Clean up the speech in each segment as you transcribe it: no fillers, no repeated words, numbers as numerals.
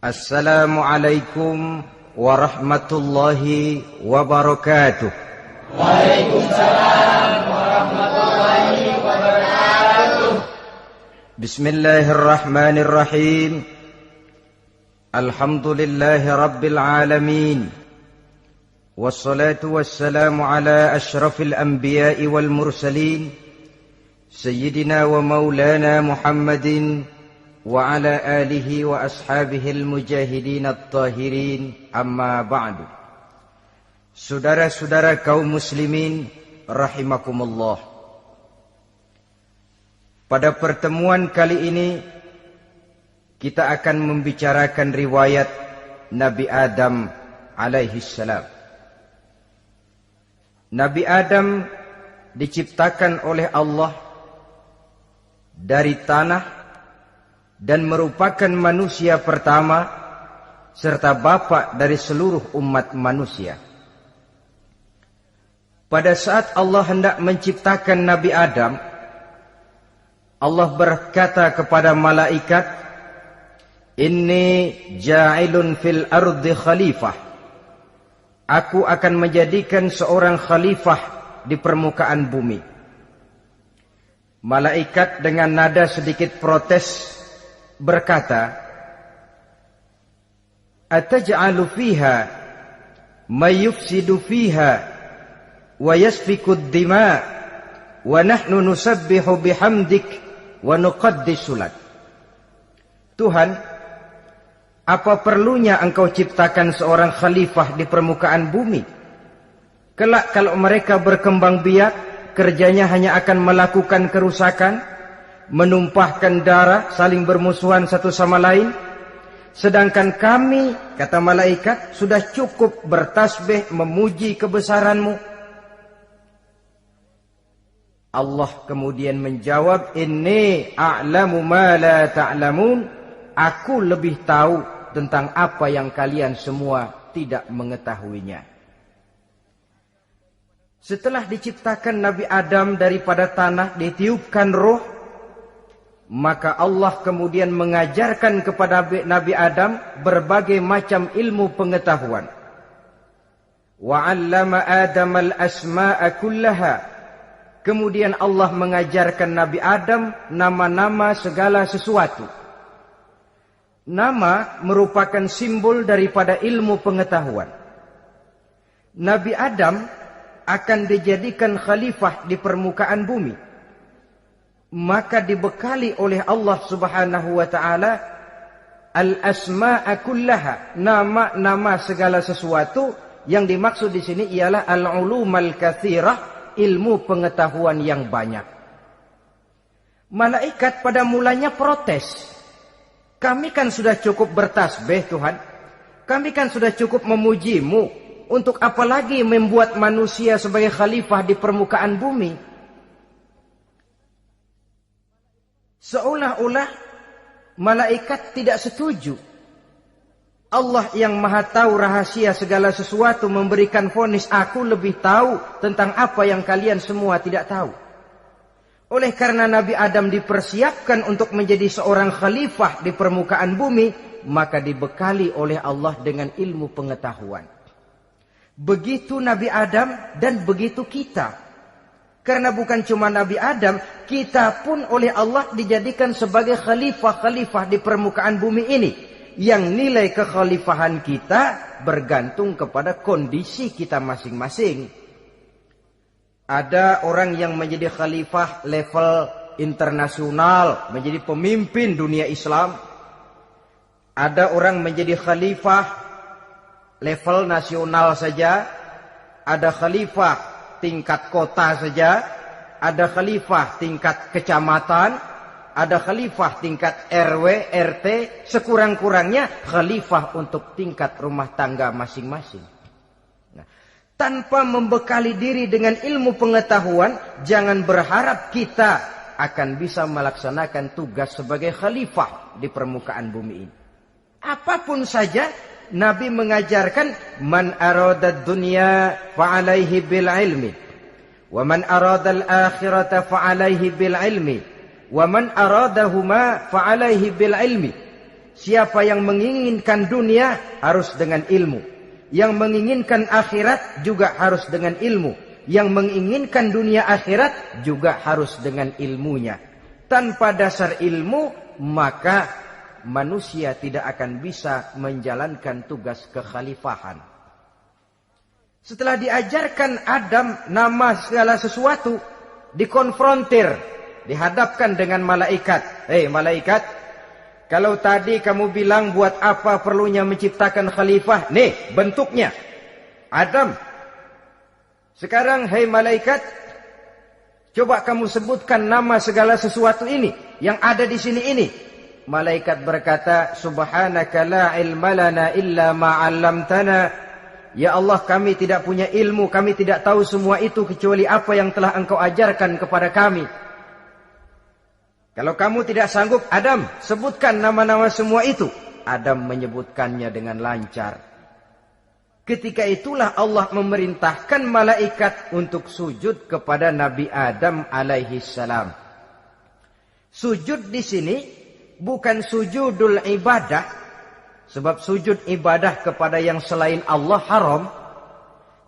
Assalamualaikum warahmatullahi wabarakatuh. Waalaikumsalam warahmatullahi wabarakatuh. Bismillahirrahmanirrahim. Alhamdulillahi rabbil alamin. Wassalatu wassalamu ala ashrafil anbiya'i wal mursalin, Sayyidina wa maulana Muhammadin wa ala alihi wa ashabihil mujahidin at-tahirin, amma ba'du. Saudara-saudara kaum muslimin rahimakumullah. Pada pertemuan kali ini kita akan membicarakan riwayat Nabi Adam alaihi salam. Nabi Adam diciptakan oleh Allah dari tanah dan merupakan manusia pertama serta bapa dari seluruh umat manusia. Pada saat Allah hendak menciptakan Nabi Adam, Allah berkata kepada malaikat, "Inni ja'ilun fil ardi khalifah." Aku akan menjadikan seorang khalifah di permukaan bumi. Malaikat dengan nada sedikit protes berkata, "Ataj'alu fiha may yufsidu fiha wa yasfiku ad-dima wa nahnu nusabbihu bihamdik wa nuqaddisu lak." Tuhan, apa perlunya engkau ciptakan seorang khalifah di permukaan bumi? Kelak kalau mereka berkembang biak, kerjanya hanya akan melakukan kerusakan, menumpahkan darah, saling bermusuhan satu sama lain. Sedangkan kami, kata malaikat, sudah cukup bertasbih memuji kebesaranmu. Allah kemudian menjawab, "Inni a'lamu ma la ta'lamun." Aku lebih tahu tentang apa yang kalian semua tidak mengetahuinya. Setelah diciptakan Nabi Adam daripada tanah, ditiupkan roh, maka Allah kemudian mengajarkan kepada Nabi Adam berbagai macam ilmu pengetahuan. Wa 'allama Adam al-asma'a kullaha. Kemudian Allah mengajarkan Nabi Adam nama-nama segala sesuatu. Nama merupakan simbol daripada ilmu pengetahuan. Nabi Adam akan dijadikan khalifah di permukaan bumi. Maka dibekali oleh Allah Subhanahu wa taala al-asma'a kullaha, nama-nama segala sesuatu. Yang dimaksud di sini ialah al-ulumal katsirah, ilmu pengetahuan yang banyak. Malaikat pada mulanya protes. Kami kan sudah cukup bertasbih Tuhan. Kami kan sudah cukup memujimu. Untuk apa lagi membuat manusia sebagai khalifah di permukaan bumi? Seolah-olah malaikat tidak setuju. Allah yang maha tahu rahasia segala sesuatu memberikan vonis, aku lebih tahu tentang apa yang kalian semua tidak tahu. Oleh karena Nabi Adam dipersiapkan untuk menjadi seorang khalifah di permukaan bumi, maka dibekali oleh Allah dengan ilmu pengetahuan. Begitu Nabi Adam dan begitu kita. Karena bukan cuma Nabi Adam, kita pun oleh Allah dijadikan sebagai khalifah-khalifah di permukaan bumi ini. Yang nilai kekhalifahan kita bergantung kepada kondisi kita masing-masing. Ada orang yang menjadi khalifah level internasional, menjadi pemimpin dunia Islam. Ada orang menjadi khalifah level nasional saja. Ada khalifah tingkat kota saja, ada khalifah tingkat kecamatan, ada khalifah tingkat RW, RT, sekurang-kurangnya khalifah untuk tingkat rumah tangga masing-masing. Nah, tanpa membekali diri dengan ilmu pengetahuan, jangan berharap kita akan bisa melaksanakan tugas sebagai khalifah di permukaan bumi ini. Apapun saja, Nabi mengajarkan man aradad dunya fa'alaihi bil ilmi wa man aradal akhirata fa'alaihi bil ilmi wa man aradahuma fa'alaihi bil ilmi. Siapa yang menginginkan dunia harus dengan ilmu. Yang menginginkan akhirat juga harus dengan ilmu. Yang menginginkan dunia akhirat juga harus dengan ilmunya. Tanpa dasar ilmu, maka manusia tidak akan bisa menjalankan tugas kekhalifahan. Setelah diajarkan Adam nama segala sesuatu, dikonfrontir, dihadapkan dengan malaikat. Hei malaikat, kalau tadi kamu bilang buat apa perlunya menciptakan khalifah? Nih bentuknya. Adam. Sekarang hei malaikat, coba kamu sebutkan nama segala sesuatu ini yang ada di sini ini. Malaikat berkata, Subhanaka la ilma lana illa ma 'allamtana. Ya Allah, kami tidak punya ilmu, kami tidak tahu semua itu kecuali apa yang telah Engkau ajarkan kepada kami. Kalau kamu tidak sanggup, Adam, sebutkan nama-nama semua itu. Adam menyebutkannya dengan lancar. Ketika itulah Allah memerintahkan malaikat untuk sujud kepada Nabi Adam alaihi salam. Sujud di sini bukan sujudul ibadah, sebab sujud ibadah kepada yang selain Allah haram.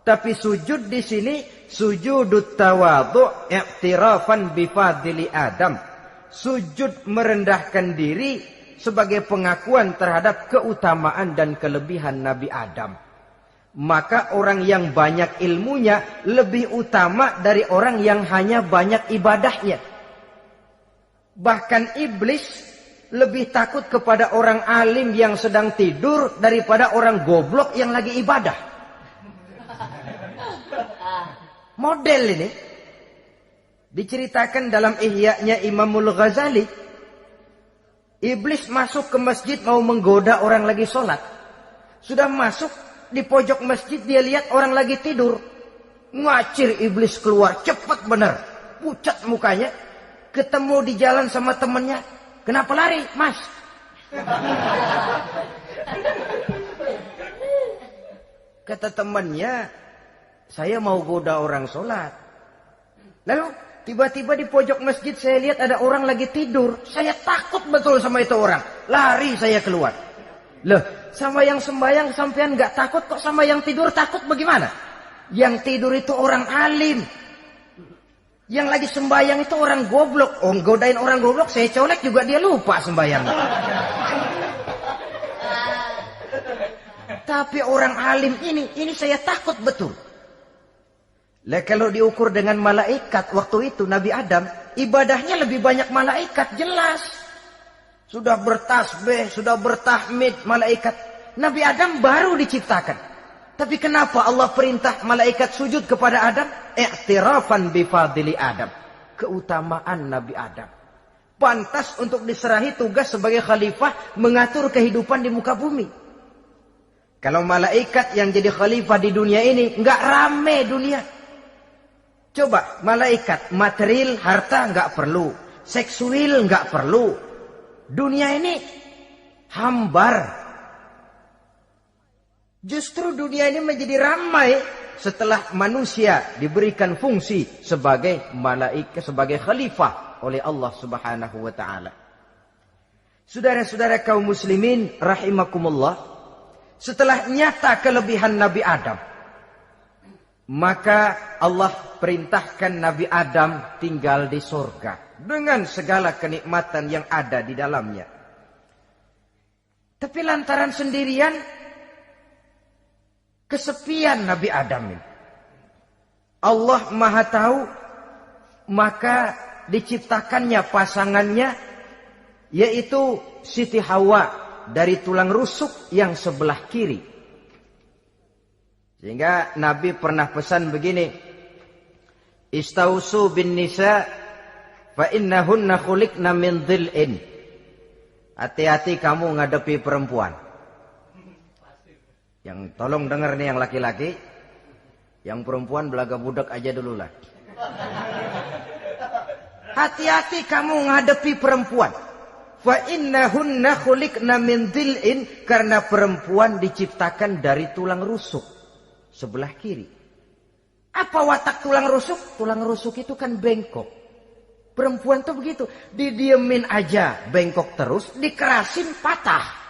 Tapi sujud di sini sujudut tawadhu' i'tirafan bi fadli Adam. Sujud merendahkan diri sebagai pengakuan terhadap keutamaan dan kelebihan Nabi Adam. Maka orang yang banyak ilmunya lebih utama dari orang yang hanya banyak ibadahnya. Bahkan iblis lebih takut kepada orang alim yang sedang tidur daripada orang goblok yang lagi ibadah. Model ini diceritakan dalam Ihya-nya Imamul Ghazali. Iblis masuk ke masjid mau menggoda orang lagi sholat. Sudah masuk di pojok masjid, dia lihat orang lagi tidur. Ngacir iblis keluar, cepat benar. Pucat mukanya. Ketemu di jalan sama temannya. Kenapa lari, Mas? Kata temannya, saya mau goda orang sholat. Lalu tiba-tiba di pojok masjid saya lihat ada orang lagi tidur. Saya takut betul sama itu orang. Lari saya keluar. Loh, sama yang sembahyang sampean nggak takut, kok sama yang tidur takut bagaimana? Yang tidur itu orang alim. Yang lagi sembahyang itu orang goblok. Oh, godain orang goblok, saya colek juga dia lupa sembahyang. Tapi orang alim ini saya takut betul. Lah kalau diukur dengan malaikat waktu itu Nabi Adam, ibadahnya lebih banyak malaikat, jelas. Sudah bertasbih, sudah bertahmid malaikat. Nabi Adam baru diciptakan. Tapi kenapa Allah perintah malaikat sujud kepada Adam? I'tirafan bi fadli Adam. Keutamaan Nabi Adam. Pantas untuk diserahi tugas sebagai khalifah mengatur kehidupan di muka bumi. Kalau malaikat yang jadi khalifah di dunia ini, enggak rame dunia. Coba, malaikat, material, harta enggak perlu. Seksual enggak perlu. Dunia ini hambar. Justru dunia ini menjadi ramai setelah manusia diberikan fungsi sebagai malaikat, sebagai khalifah oleh Allah Subhanahu wa taala. Saudara-saudara kaum muslimin rahimakumullah, setelah nyata kelebihan Nabi Adam, maka Allah perintahkan Nabi Adam tinggal di surga dengan segala kenikmatan yang ada di dalamnya. Tapi lantaran sendirian, kesepian Nabi Adam ini. Allah Maha Tahu, maka diciptakannya pasangannya, yaitu Siti Hawa dari tulang rusuk yang sebelah kiri. Sehingga Nabi pernah pesan begini, Istausu bin nisa fa innahunna khuliqna min dhil'in. Hati-hati kamu ngadepi perempuan. Yang tolong dengar nih yang laki-laki, yang perempuan belaga budak aja dulu lah. Hati-hati kamu ngadepi perempuan. Fa innahunna khuliqna min dhil'in, karena perempuan diciptakan dari tulang rusuk sebelah kiri. Apa watak tulang rusuk? Tulang rusuk itu kan bengkok. Perempuan tuh begitu, didiemin aja bengkok terus, dikerasin patah.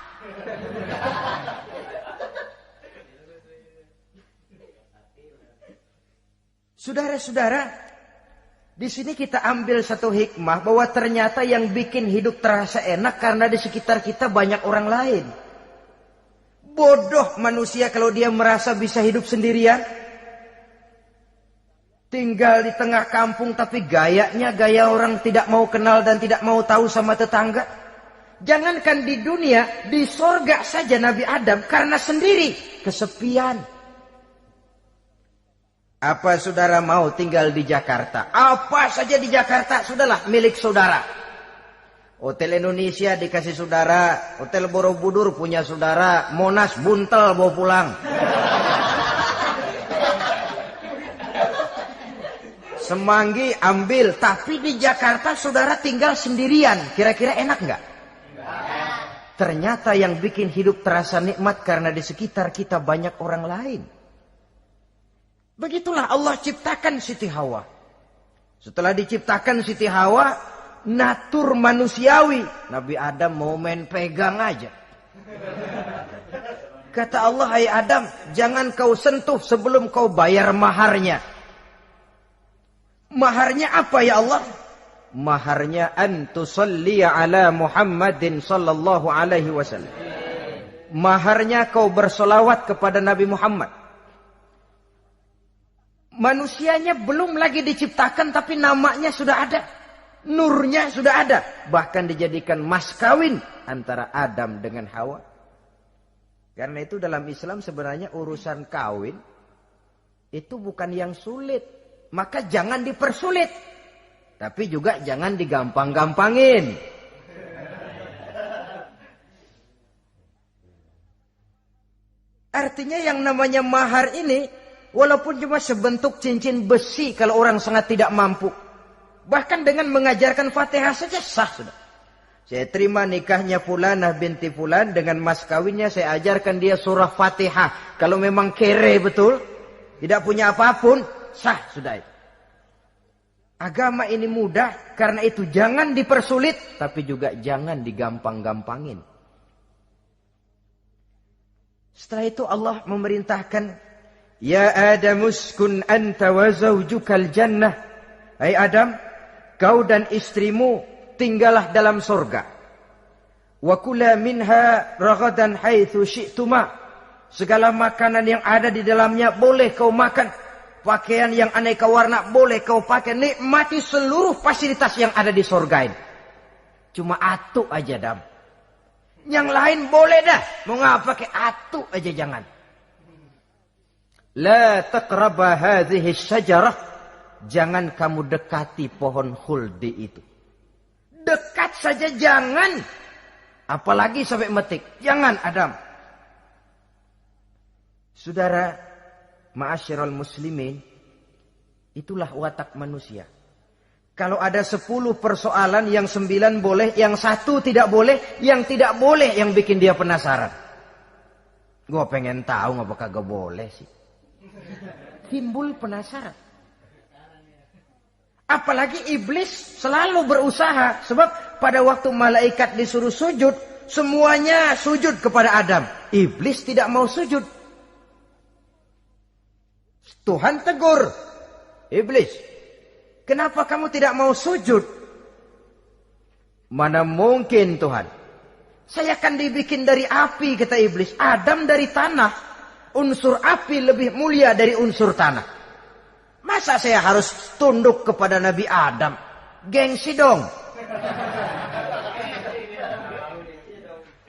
Saudara-saudara, di sini kita ambil satu hikmah bahwa ternyata yang bikin hidup terasa enak karena di sekitar kita banyak orang lain. Bodoh manusia kalau dia merasa bisa hidup sendirian. Tinggal di tengah kampung tapi gayanya gaya orang tidak mau kenal dan tidak mau tahu sama tetangga. Jangankan di dunia, di sorga saja Nabi Adam karena sendiri, kesepian. Apa saudara mau tinggal di Jakarta? Apa saja di Jakarta, sudahlah milik saudara. Hotel Indonesia dikasih saudara, Hotel Borobudur punya saudara, Monas buntel bawa pulang. Semanggi ambil, tapi di Jakarta saudara tinggal sendirian. Kira-kira enak nggak? Ternyata yang bikin hidup terasa nikmat karena di sekitar kita banyak orang lain. Begitulah Allah ciptakan Siti Hawa. Setelah diciptakan Siti Hawa, natur manusiawi. Nabi Adam mau main pegang aja. Kata Allah, hai Adam, jangan kau sentuh sebelum kau bayar maharnya. Maharnya apa ya Allah? Maharnya an tusalli ala Muhammadin sallallahu alaihi wasallam. Maharnya kau bersolawat kepada Nabi Muhammad. Manusianya belum lagi diciptakan tapi namanya sudah ada. Nurnya sudah ada. Bahkan dijadikan mas kawin antara Adam dengan Hawa. Karena itu dalam Islam sebenarnya urusan kawin itu bukan yang sulit. Maka jangan dipersulit. Tapi juga jangan digampang-gampangin. Artinya yang namanya mahar ini, walaupun cuma sebentuk cincin besi kalau orang sangat tidak mampu. Bahkan dengan mengajarkan Fatihah saja sah sudah. Saya terima nikahnya Fulanah binti Fulan, dengan mas kawinnya saya ajarkan dia surah Fatihah. Kalau memang kere betul, tidak punya apapun, sah sudah itu. Agama ini mudah, karena itu jangan dipersulit, tapi juga jangan digampang-gampangin. Setelah itu Allah memerintahkan, ya Adam uskun anta wa zawjukal jannah. Hai Adam, kau dan istrimu tinggallah dalam surga. Wa kula minha ragadan haitsu syi'tuma. Segala makanan yang ada di dalamnya boleh kau makan. Pakaian yang aneka warna boleh kau pakai. Nikmati seluruh fasilitas yang ada di surga ini. Cuma atu aja Adam. Yang lain boleh dah. Mau ngapa pakai atu aja jangan. La taqraba hadhihi syajarah. Jangan kamu dekati pohon khuldi itu. Dekat saja jangan. Apalagi sampai metik. Jangan Adam. Saudara, ma'asyiral muslimin, itulah watak manusia. Kalau ada 10 persoalan, yang 9 boleh, yang 1 tidak boleh, yang tidak boleh yang bikin dia penasaran. Gua pengen tahu ngapa kagak boleh sih. Timbul penasaran. Apalagi iblis selalu berusaha. Sebab pada waktu malaikat disuruh sujud, semuanya sujud kepada Adam. Iblis tidak mau sujud. Tuhan tegur. Iblis, kenapa kamu tidak mau sujud? Mana mungkin Tuhan. Saya akan dibikin dari api, kata iblis. Adam dari tanah. Unsur api lebih mulia dari unsur tanah. Masa saya harus tunduk kepada Nabi Adam? Gengsi dong.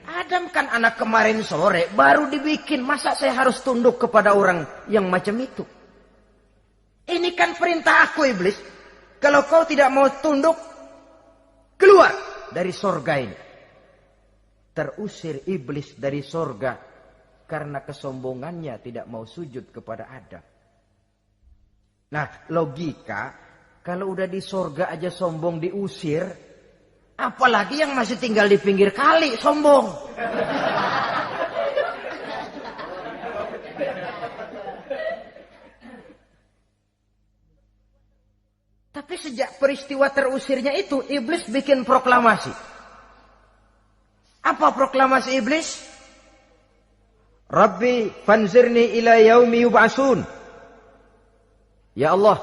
Adam kan anak kemarin sore, baru dibikin. Masa saya harus tunduk kepada orang yang macam itu? Ini kan perintah aku iblis. Kalau kau tidak mau tunduk, keluar dari sorga ini. Terusir iblis dari sorga karena kesombongannya tidak mau sujud kepada Adam. Nah, logika, kalau udah di sorga aja sombong diusir, apalagi yang masih tinggal di pinggir kali sombong. Tapi sejak peristiwa terusirnya itu, iblis bikin proklamasi. Apa proklamasi iblis? Rabbi fanzirni ila yaumi yub'atsun. Ya Allah,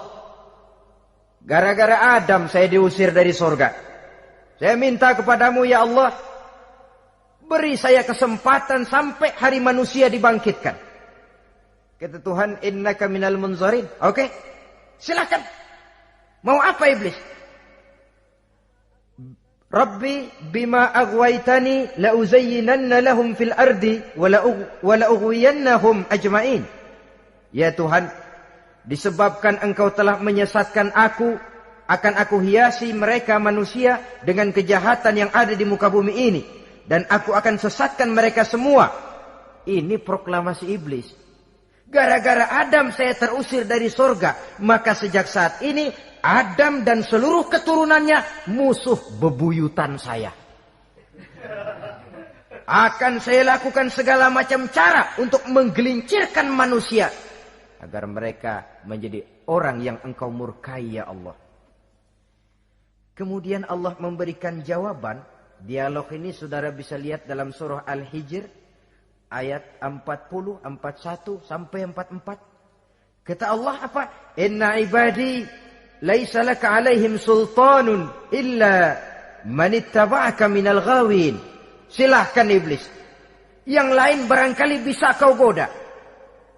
gara-gara Adam saya diusir dari surga. Saya minta kepadamu ya Allah, beri saya kesempatan sampai hari manusia dibangkitkan. Kata Tuhan, innaka minal munzarin. Oke, silakan. Mau apa iblis? Rabbi bima aghwaytani la uzayyinanna lahum fil ardi wa la ughwiyannahum ajma'in. Ya Tuhan, disebabkan engkau telah menyesatkan aku, akan aku hiasi mereka manusia dengan kejahatan yang ada di muka bumi ini, dan aku akan sesatkan mereka semua. Ini proklamasi iblis. Gara-gara Adam saya terusir dari surga, maka sejak saat ini Adam dan seluruh keturunannya musuh bebuyutan saya. Akan saya lakukan segala macam cara untuk menggelincirkan manusia agar mereka menjadi orang yang engkau murkai ya Allah. Kemudian Allah memberikan jawaban. Dialog ini saudara bisa lihat dalam surah Al-Hijr ayat 40, 41 sampai 44. Kata Allah apa? Inna ibadi laisa laka alaihim sultanun illa man ittaba'aka minal ghawin. Silahkan iblis. Yang lain barangkali bisa kau goda.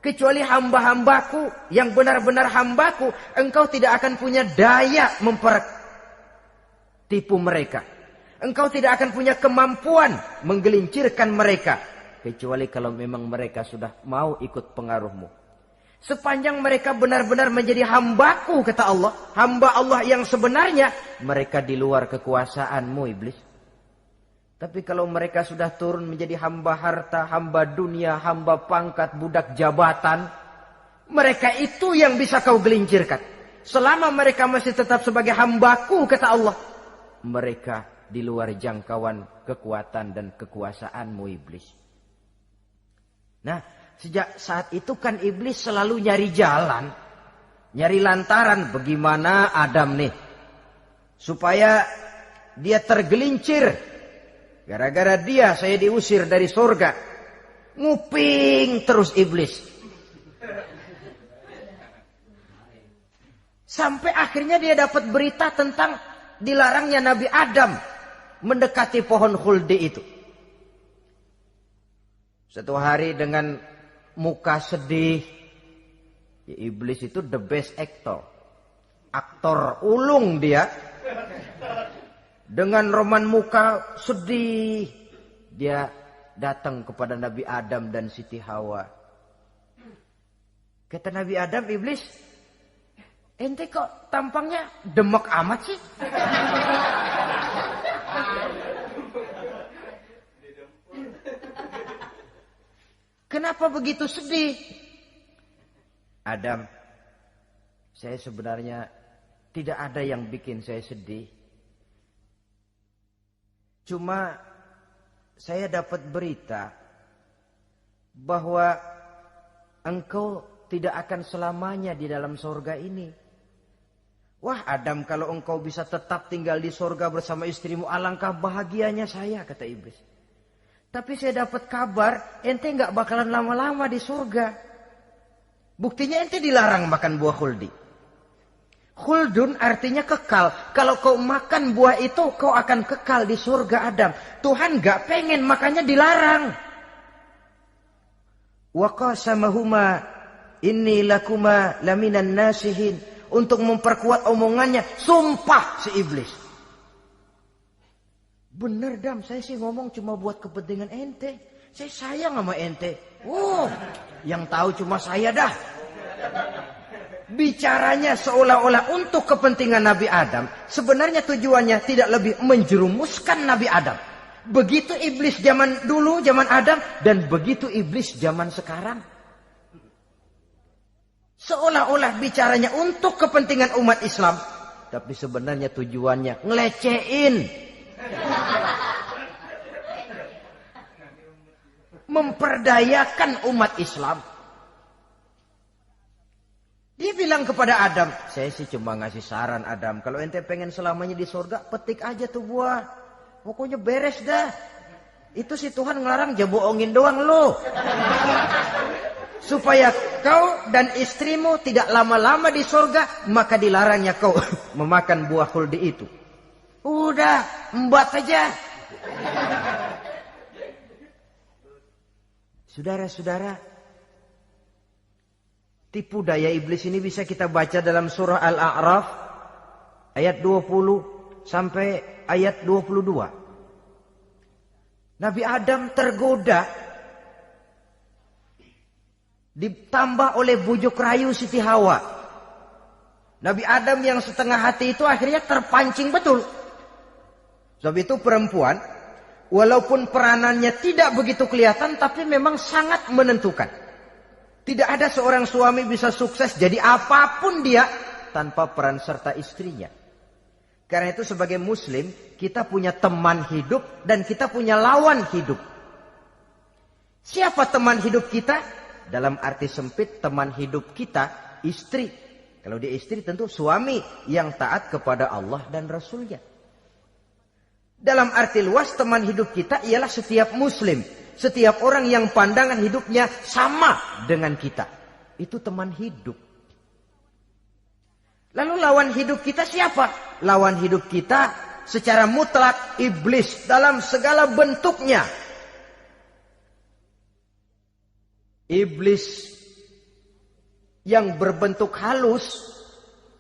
Kecuali hamba-hambaku yang benar-benar hambaku, engkau tidak akan punya daya mempertipu mereka. Engkau tidak akan punya kemampuan menggelincirkan mereka. Kecuali kalau memang mereka sudah mau ikut pengaruhmu. Sepanjang mereka benar-benar menjadi hambaku, kata Allah. Hamba Allah yang sebenarnya, mereka di luar kekuasaanmu iblis. Tapi kalau mereka sudah turun menjadi hamba harta, hamba dunia, hamba pangkat, budak jabatan, mereka itu yang bisa kau gelincirkan. Selama mereka masih tetap sebagai hambaku, kata Allah, mereka di luar jangkauan kekuatan dan kekuasaanmu iblis. Nah, sejak saat itu kan iblis selalu nyari jalan, nyari lantaran bagaimana Adam nih supaya dia tergelincir. Gara-gara dia saya diusir dari surga. Nguping terus iblis. Sampai akhirnya dia dapat berita tentang dilarangnya Nabi Adam mendekati pohon khuldi itu. Satu hari dengan muka sedih, ya, iblis itu the best actor. Aktor ulung dia. Dengan roman muka sedih, dia datang kepada Nabi Adam dan Siti Hawa. Kata Nabi Adam, iblis, ente kok tampangnya demek amat sih? Kenapa begitu sedih? Adam, saya sebenarnya tidak ada yang bikin saya sedih. Cuma saya dapat berita bahwa engkau tidak akan selamanya di dalam surga ini. Wah Adam, kalau engkau bisa tetap tinggal di surga bersama istrimu, alangkah bahagianya saya, kata iblis. Tapi saya dapat kabar, ente nggak bakalan lama-lama di surga. Buktinya ente dilarang makan buah khuldi. Khuldun artinya kekal. Kalau kau makan buah itu, kau akan kekal di surga Adam. Tuhan nggak pengen, makanya dilarang. Wa qasamahuma inni lakuma laminan nasihin. Untuk memperkuat omongannya, sumpah si iblis. Bener Dam, saya sih ngomong cuma buat kepentingan ente. Saya sayang sama ente. Yang tahu cuma saya dah. Bicaranya seolah-olah untuk kepentingan Nabi Adam. Sebenarnya tujuannya tidak lebih menjerumuskan Nabi Adam. Begitu iblis zaman dulu, zaman Adam. Dan begitu iblis zaman sekarang. Seolah-olah bicaranya untuk kepentingan umat Islam. Tapi sebenarnya tujuannya ngelecehin. Memperdayakan umat Islam. Dia bilang kepada Adam, saya sih cuma ngasih saran Adam, kalau ente pengen selamanya di surga, petik aja tuh buah. Pokoknya beres dah. Itu si Tuhan ngelarang aja bohongin doang lo. Supaya kau dan istrimu tidak lama-lama di surga, maka dilarangnya kau memakan buah khuldi itu. Udah, embat saja. Saudara-saudara, tipu daya iblis ini bisa kita baca dalam surah Al-A'raf ayat 20 sampai ayat 22. Nabi Adam tergoda, ditambah oleh bujuk rayu Siti Hawa. Nabi Adam yang setengah hati itu akhirnya terpancing betul. Sebab itu perempuan, walaupun peranannya tidak begitu kelihatan, tapi memang sangat menentukan. Tidak ada seorang suami bisa sukses jadi apapun dia tanpa peran serta istrinya. Karena itu sebagai muslim, kita punya teman hidup dan kita punya lawan hidup. Siapa teman hidup kita? Dalam arti sempit, teman hidup kita istri. Kalau dia istri tentu suami yang taat kepada Allah dan Rasulnya. Dalam arti luas, teman hidup kita ialah setiap muslim. Setiap orang yang pandangan hidupnya sama dengan kita. Itu teman hidup. Lalu lawan hidup kita siapa? Lawan hidup kita secara mutlak iblis dalam segala bentuknya. Iblis yang berbentuk halus,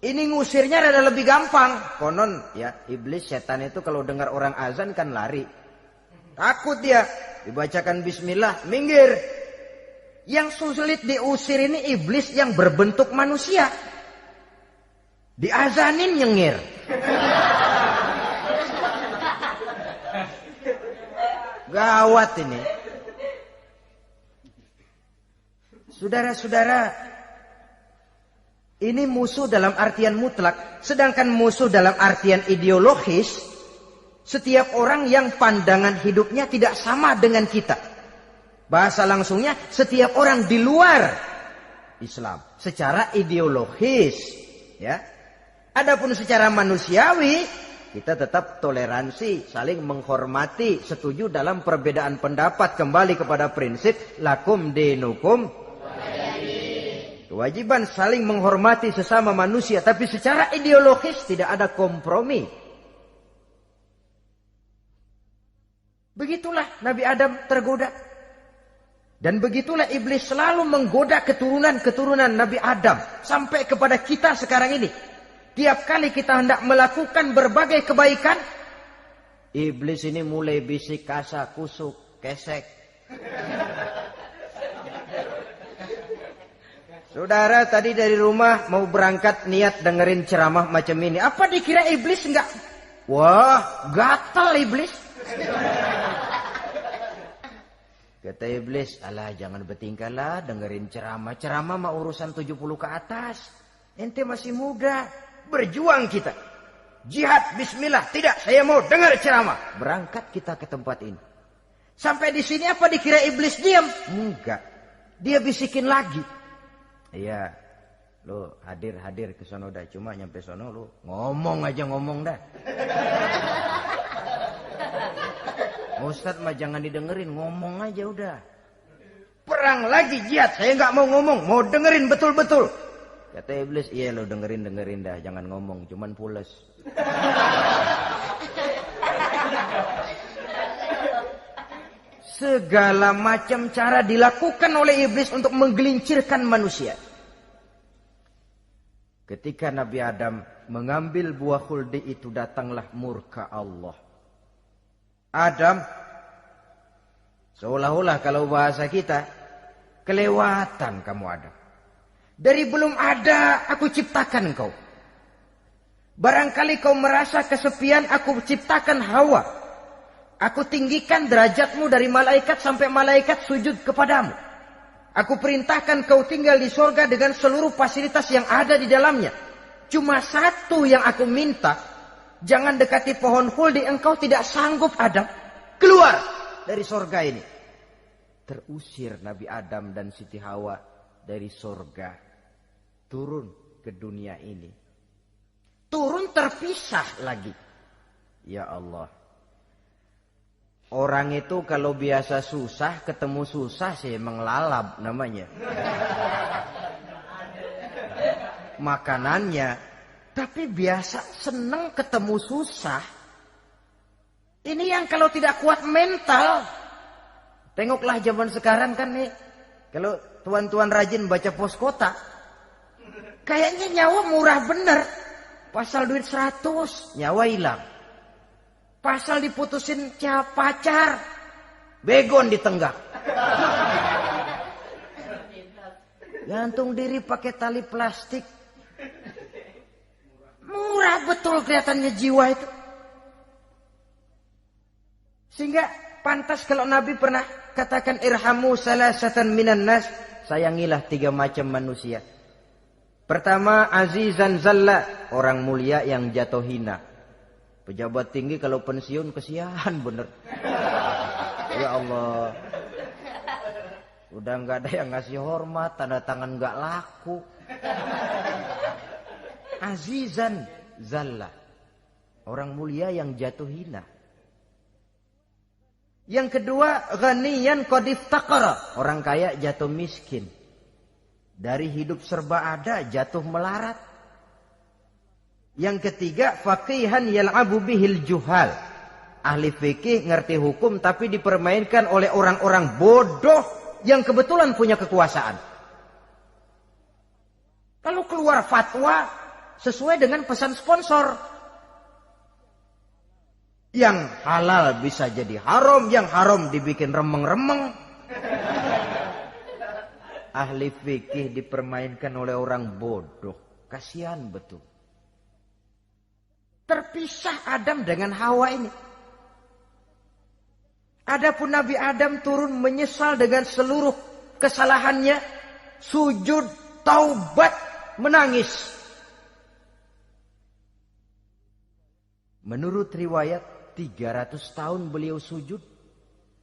ini ngusirnya rada lebih gampang. Konon ya, iblis setan itu kalau dengar orang azan kan lari. Takut dia, dibacakan bismillah, minggir. Yang sulit diusir ini iblis yang berbentuk manusia. Diazanin nyengir. Gawat ini. Saudara-saudara, ini musuh dalam artian mutlak. Sedangkan musuh dalam artian ideologis, setiap orang yang pandangan hidupnya tidak sama dengan kita. Bahasa langsungnya, setiap orang di luar Islam secara ideologis, ya. Adapun secara manusiawi, kita tetap toleransi, saling menghormati, setuju dalam perbedaan pendapat, kembali kepada prinsip lakum dinukum. Kewajiban saling menghormati sesama manusia, tapi secara ideologis tidak ada kompromi. Begitulah Nabi Adam tergoda. Dan begitulah iblis selalu menggoda keturunan-keturunan Nabi Adam sampai kepada kita sekarang ini. Tiap kali kita hendak melakukan berbagai kebaikan, iblis ini mulai bisik, kasa, kusuk, kesek. Saudara tadi dari rumah mau berangkat niat dengerin ceramah macam ini. Apa dikira iblis enggak? Wah, gatal iblis. Kata iblis, alah jangan bertingkah lah dengerin ceramah. Ceramah mah urusan 70 ke atas. Ente masih muda. Berjuang kita. Jihad, bismillah. Tidak, saya mau dengar ceramah. Berangkat kita ke tempat ini. Sampai di sini apa dikira iblis diam? Enggak. Dia bisikin lagi. Iya. Lo hadir ke sono dah. Cuma nyampe sono lo ngomong aja ngomong dah. Ustadz mah jangan didengerin. Ngomong aja udah. Perang lagi jihad. Saya nggak mau ngomong. Mau dengerin betul-betul. Kata iblis, iya lo dengerin dah, jangan ngomong, cuman pules. Segala macam cara dilakukan oleh iblis untuk menggelincirkan manusia. Ketika Nabi Adam mengambil buah khuldi itu, datanglah murka Allah. Adam, seolah-olah kalau bahasa kita, kelewatan kamu Adam. Dari belum ada aku ciptakan kau. Barangkali kau merasa kesepian, aku ciptakan Hawa. Aku tinggikan derajatmu dari malaikat sampai malaikat sujud kepadamu. Aku perintahkan kau tinggal di surga dengan seluruh fasilitas yang ada di dalamnya. Cuma satu yang aku minta, jangan dekati pohon khuldi, engkau tidak sanggup Adam. Keluar dari surga ini. Terusir Nabi Adam dan Siti Hawa dari surga. Turun ke dunia ini. Turun terpisah lagi. Ya Allah. Orang itu kalau biasa susah, ketemu susah sih emang lalap namanya. Makanannya. Tapi biasa seneng ketemu susah. Ini yang kalau tidak kuat mental. Tengoklah zaman sekarang kan nih. Kalau tuan-tuan rajin baca pos kota. Kayaknya nyawa murah bener. Pasal duit 100, nyawa hilang. Pasal diputusin pacar, begon ditenggak. Gantung diri pakai tali plastik. Murah betul kelihatannya jiwa itu. Sehingga pantas kalau Nabi pernah katakan irhamu salasatan minan nas, sayangilah 3 macam manusia. Pertama, azizan zalla, orang mulia yang jatuh hina. Pejabat tinggi kalau pensiun kesian bener. Ya Allah. Udah nggak ada yang ngasih hormat, tanda tangan nggak laku. Azizan zalla. Orang mulia yang jatuh hina. Yang kedua, ghaniyan qad iftaqara. Orang kaya jatuh miskin. Dari hidup serba ada jatuh melarat. Yang ketiga, faqihan yal'abu bihil juhal. Ahli fikih ngerti hukum tapi dipermainkan oleh orang-orang bodoh yang kebetulan punya kekuasaan. Kalau keluar fatwa sesuai dengan pesan sponsor. Yang halal bisa jadi haram, yang haram dibikin remeng-remeng. Ahli fikih dipermainkan oleh orang bodoh. Kasihan betul. Terpisah Adam dengan Hawa ini. Adapun Nabi Adam turun menyesal dengan seluruh kesalahannya. Sujud, taubat, menangis. Menurut riwayat 300 tahun beliau sujud.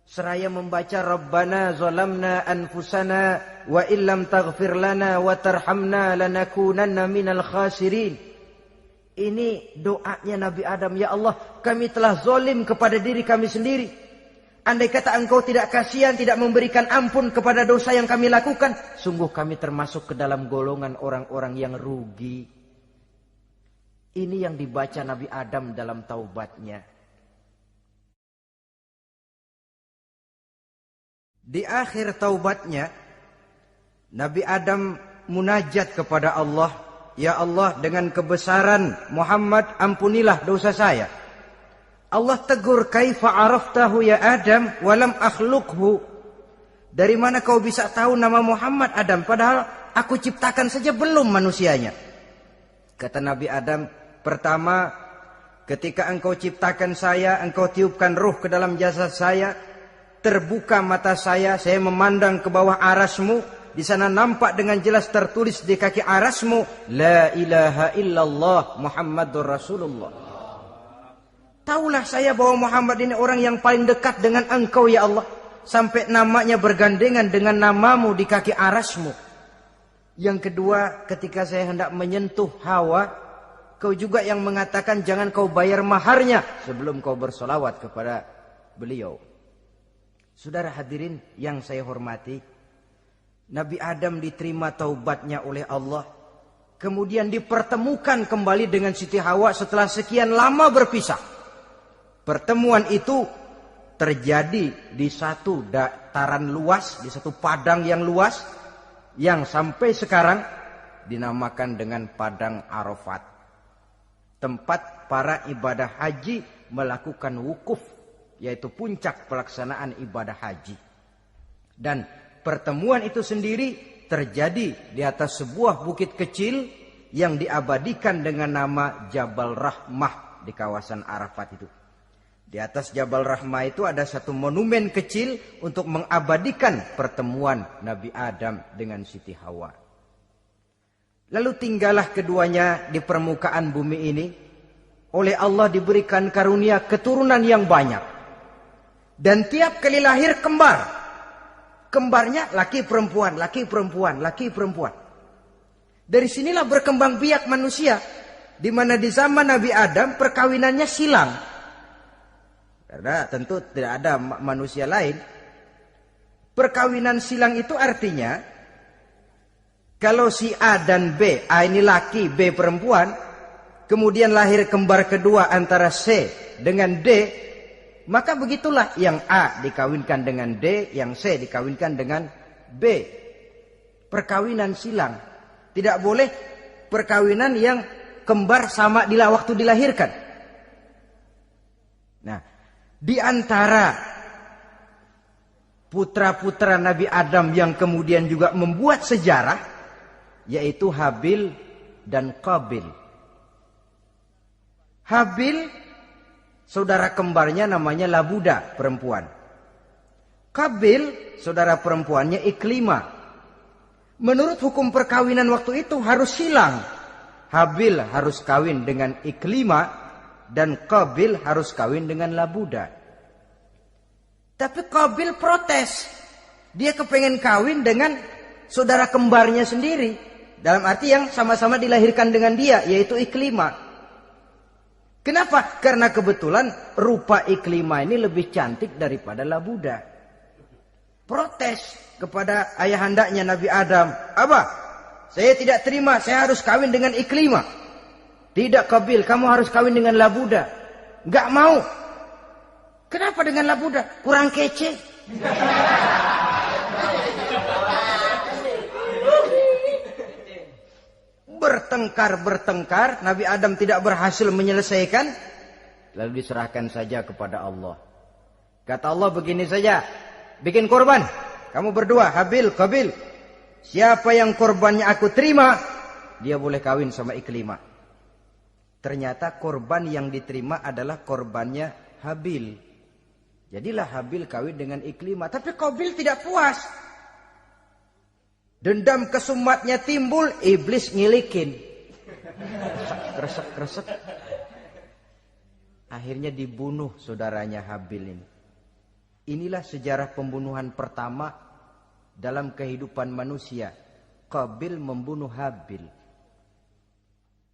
Seraya membaca Rabbana zalamna anfusana wa illam taghfir lana wa tarhamna lanakunanna minal khasirin. Ini doanya Nabi Adam. Ya Allah, kami telah zalim kepada diri kami sendiri. Andai kata engkau tidak kasihan, tidak memberikan ampun kepada dosa yang kami lakukan, sungguh kami termasuk ke dalam golongan orang-orang yang rugi. Ini yang dibaca Nabi Adam dalam taubatnya. Di akhir taubatnya, Nabi Adam munajat kepada Allah. Ya Allah, dengan kebesaran Muhammad ampunilah dosa saya. Allah tegur, kaifa araftahu ya Adam walam akhluqhu. Dari mana kau bisa tahu nama Muhammad Adam padahal aku ciptakan saja belum manusianya. Kata Nabi Adam, pertama ketika engkau ciptakan saya, engkau tiupkan ruh ke dalam jasad saya, terbuka mata saya memandang ke bawah arasmu. Di sana nampak dengan jelas tertulis di kaki arasmu, La ilaha illallah Muhammadur Rasulullah. Taulah saya bahwa Muhammad ini orang yang paling dekat dengan engkau ya Allah. Sampai namanya bergandengan dengan namamu di kaki arasmu. Yang kedua, ketika saya hendak menyentuh Hawa, kau juga yang mengatakan jangan kau bayar maharnya sebelum kau bersolawat kepada beliau. Saudara hadirin yang saya hormati, Nabi Adam diterima taubatnya oleh Allah. Kemudian dipertemukan kembali dengan Siti Hawa setelah sekian lama berpisah. Pertemuan itu terjadi di satu dataran luas, di satu padang yang luas, yang sampai sekarang dinamakan dengan Padang Arafat. Tempat para ibadah haji melakukan wukuf, yaitu puncak pelaksanaan ibadah haji. Dan pertemuan itu sendiri terjadi di atas sebuah bukit kecil yang diabadikan dengan nama Jabal Rahmah di kawasan Arafat itu. Di atas Jabal Rahmah itu ada satu monumen kecil untuk mengabadikan pertemuan Nabi Adam dengan Siti Hawa. Lalu tinggallah keduanya di permukaan bumi ini. Oleh Allah diberikan karunia keturunan yang banyak. Dan tiap kali lahir kembar. Kembarnya laki perempuan, laki perempuan, laki perempuan. Dari sinilah berkembang biak manusia. Di mana di zaman Nabi Adam perkawinannya silang. Karena tentu tidak ada manusia lain. Perkawinan silang itu artinya kalau si A dan B, A ini laki, B perempuan, kemudian lahir kembar kedua antara C dengan D, maka begitulah yang A dikawinkan dengan D, yang C dikawinkan dengan B. Perkawinan silang. Tidak boleh perkawinan yang kembar sama waktu dilahirkan. Nah, di antara putra-putra Nabi Adam yang kemudian juga membuat sejarah, yaitu Habil dan Qabil. Habil, saudara kembarnya namanya Labuda, perempuan. Qabil, saudara perempuannya Iklimah. Menurut hukum perkawinan waktu itu harus silang. Habil harus kawin dengan Iklimah dan Qabil harus kawin dengan Labuda. Tapi Qabil protes. Dia kepengen kawin dengan saudara kembarnya sendiri. Dalam arti yang sama-sama dilahirkan dengan dia, yaitu Iklimah. Kenapa? Karena kebetulan rupa Iklimah ini lebih cantik daripada Labuda. Protes kepada ayahandanya Nabi Adam. Abah, saya tidak terima, saya harus kawin dengan Iklimah. Tidak Qabil, kamu harus kawin dengan Labuda. Enggak mau. Kenapa dengan Labuda? Kurang kece. Bertengkar, Nabi Adam tidak berhasil menyelesaikan. Lalu diserahkan saja kepada Allah. Kata Allah begini saja. Bikin korban. Kamu berdua, Habil, Qabil. Siapa yang korbannya aku terima, dia boleh kawin sama Iklimah. Ternyata korban yang diterima adalah korbannya Habil. Jadilah Habil kawin dengan Iklimah. Tapi Qabil tidak puas. Dendam kesumatnya timbul, iblis ngilikin. Kresek. Akhirnya dibunuh saudaranya Habil ini. Inilah sejarah pembunuhan pertama dalam kehidupan manusia. Qabil membunuh Habil.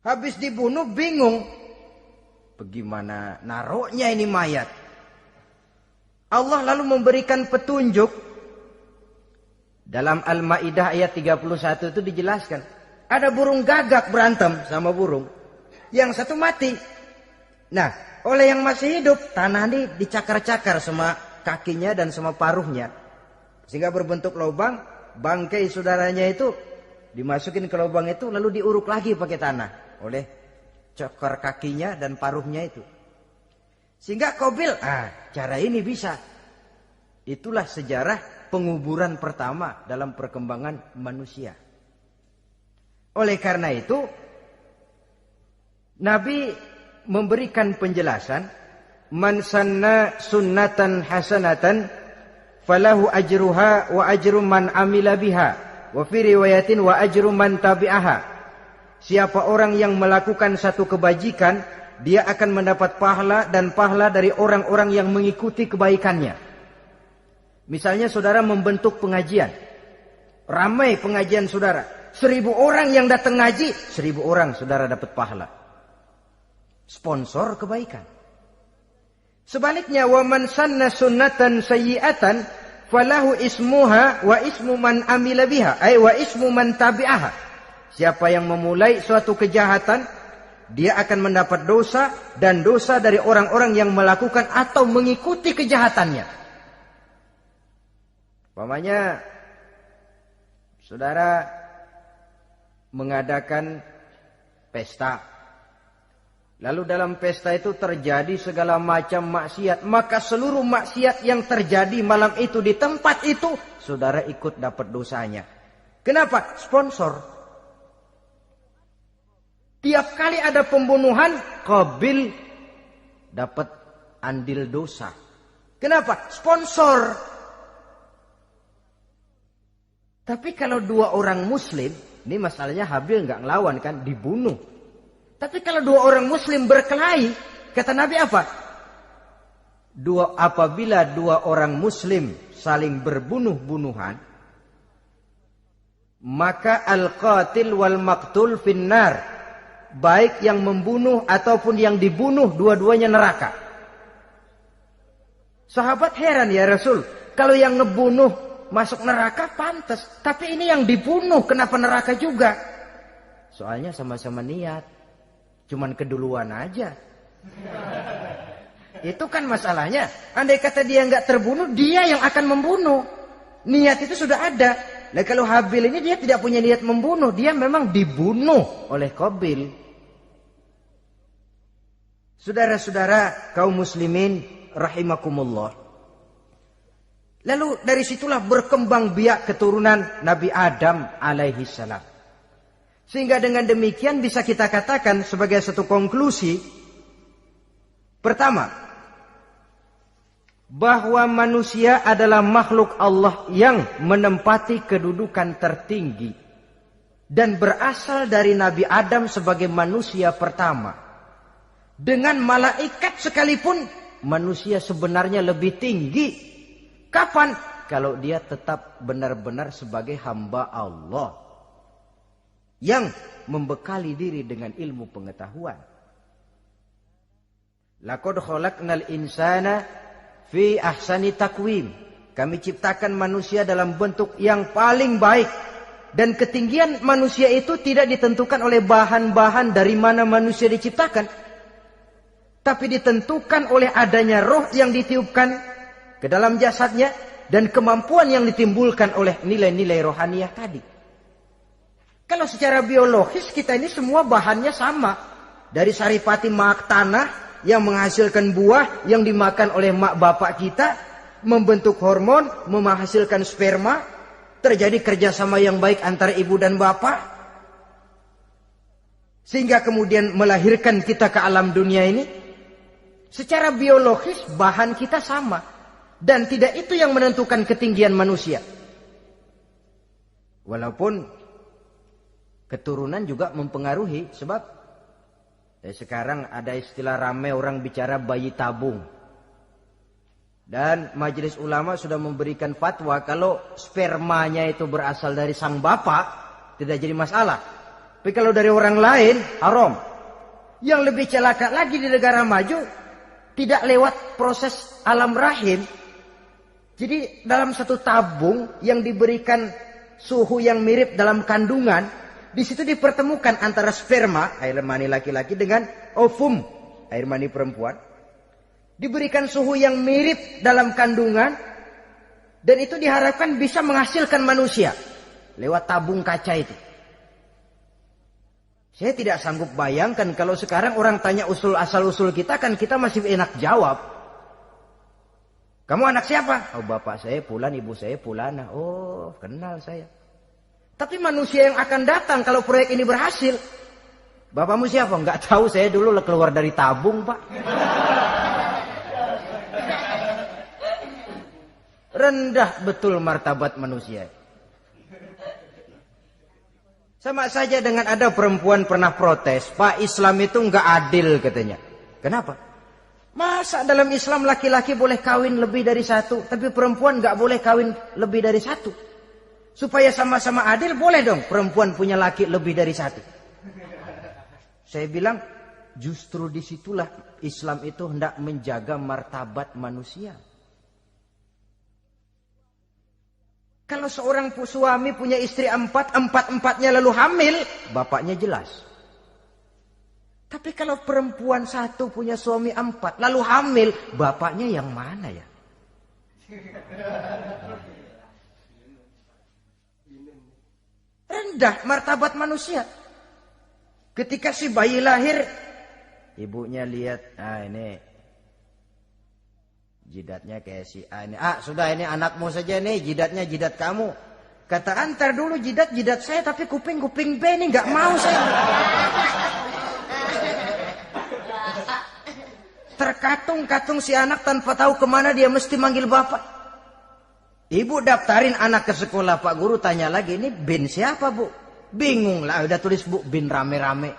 Habis dibunuh bingung. Bagaimana naruhnya ini mayat? Allah lalu memberikan petunjuk. Dalam Al-Maidah ayat 31 itu dijelaskan. Ada burung gagak berantem sama burung. Yang satu mati. Nah, oleh yang masih hidup, tanah ini dicakar-cakar sama kakinya dan sama paruhnya. Sehingga berbentuk lubang, bangkai saudaranya itu dimasukin ke lubang itu lalu diuruk lagi pakai tanah. Oleh cakar kakinya dan paruhnya itu. Sehingga Qabil, cara ini bisa. Itulah sejarah penguburan pertama dalam perkembangan manusia. Oleh karena itu, Nabi memberikan penjelasan, man sanna sunnatan hasanatan falahu ajruha wa ajru man amila biha wa fi riwayatin wa ajru man tabi'aha. Siapa orang yang melakukan satu kebajikan, dia akan mendapat pahala dan pahala dari orang-orang yang mengikuti kebaikannya. Misalnya saudara membentuk pengajian. Ramai pengajian saudara. 1000 orang yang datang ngaji, 1000 orang saudara dapat pahala. Sponsor kebaikan. Sebaliknya, wa man sanna sunnatan sayyi'atan falahu ismuha wa ismu man amila biha, ay wa ismu man tabi'aha. Siapa yang memulai suatu kejahatan, dia akan mendapat dosa dan dosa dari orang-orang yang melakukan atau mengikuti kejahatannya. Umpamanya saudara mengadakan pesta. Lalu dalam pesta itu terjadi segala macam maksiat. Maka seluruh maksiat yang terjadi malam itu di tempat itu, saudara ikut dapat dosanya. Kenapa? Sponsor. Tiap kali ada pembunuhan, Qabil dapat andil dosa. Kenapa? Sponsor. Tapi kalau 2 orang muslim, ini masalahnya Habil nggak ngelawan kan, dibunuh. Tapi kalau 2 orang muslim berkelahi, kata Nabi apa? Apabila 2 orang muslim saling berbunuh-bunuhan, maka al-qatil wal maqtul finnar. Baik yang membunuh ataupun yang dibunuh, dua-duanya neraka. Sahabat heran, ya Rasul, kalau yang ngebunuh masuk neraka pantas, tapi ini yang dibunuh kenapa neraka juga? Soalnya sama-sama niat, cuman keduluan aja. Itu kan masalahnya. Andai kata dia nggak terbunuh, dia yang akan membunuh. Niat itu sudah ada. Nah kalau Habil ini dia tidak punya niat membunuh, dia memang dibunuh oleh Qabil. Saudara-saudara kaum muslimin rahimakumullah. Lalu dari situlah berkembang biak keturunan Nabi Adam alaihi salam. Sehingga dengan demikian bisa kita katakan sebagai satu konklusi. Pertama, bahwa manusia adalah makhluk Allah yang menempati kedudukan tertinggi. Dan berasal dari Nabi Adam sebagai manusia pertama. Dengan malaikat sekalipun, manusia sebenarnya lebih tinggi. Kapan? Kalau dia tetap benar-benar sebagai hamba Allah. Yang membekali diri dengan ilmu pengetahuan. Laqad khalaqnal insana fi ahsani takwim. Kami ciptakan manusia dalam bentuk yang paling baik. Dan ketinggian manusia itu tidak ditentukan oleh bahan-bahan dari mana manusia diciptakan. Tapi ditentukan oleh adanya roh yang ditiupkan ke dalam jasadnya. Dan kemampuan yang ditimbulkan oleh nilai-nilai rohaniah tadi. Kalau secara biologis kita ini semua bahannya sama. Dari saripati mak tanah yang menghasilkan buah yang dimakan oleh mak bapak kita. Membentuk hormon, menghasilkan sperma. Terjadi kerjasama yang baik antara ibu dan bapak. Sehingga kemudian melahirkan kita ke alam dunia ini. Secara biologis bahan kita sama. Dan tidak itu yang menentukan ketinggian manusia. Walaupun keturunan juga mempengaruhi. Sebab sekarang ada istilah ramai orang bicara bayi tabung. Dan majelis ulama sudah memberikan fatwa kalau spermanya itu berasal dari sang bapak, tidak jadi masalah. Tapi kalau dari orang lain, haram. Yang lebih celaka lagi di negara maju, tidak lewat proses alam rahim. Jadi dalam satu tabung yang diberikan suhu yang mirip dalam kandungan, di situ dipertemukan antara sperma, air mani laki-laki, dengan ovum, air mani perempuan. Diberikan suhu yang mirip dalam kandungan. Dan itu diharapkan bisa menghasilkan manusia. Lewat tabung kaca itu. Saya tidak sanggup bayangkan kalau sekarang orang tanya asal-usul kita, kan kita masih enak jawab. Kamu anak siapa? Oh bapak saya Fulan, ibu saya Fulana. Oh kenal saya. Tapi manusia yang akan datang kalau proyek ini berhasil. Bapakmu siapa? Enggak tahu, saya dulu keluar dari tabung pak. Rendah betul martabat manusia. Sama saja dengan ada perempuan pernah protes. Pak, Islam itu enggak adil katanya. Kenapa? Masa dalam Islam laki-laki boleh kawin lebih dari satu, tapi perempuan enggak boleh kawin lebih dari satu. Supaya sama-sama adil boleh dong perempuan punya laki lebih dari satu. Saya bilang justru disitulah Islam itu hendak menjaga martabat manusia. Kalau seorang suami punya istri empat-empatnya lalu hamil, bapaknya jelas. Tapi kalau perempuan satu punya suami 4 lalu hamil, bapaknya yang mana ya? Rendah martabat manusia. Ketika si bayi lahir, ibunya lihat, ini jidatnya kayak si A ini. Sudah ini anakmu saja nih, jidatnya jidat kamu. Kata antar dulu jidat saya, tapi kuping B ini nggak mau saya. Terkatung-katung si anak tanpa tahu kemana dia mesti manggil bapak. Ibu daftarin anak ke sekolah, Pak Guru tanya lagi, ini bin siapa bu? Bingung lah, udah tulis bu, bin rame-rame.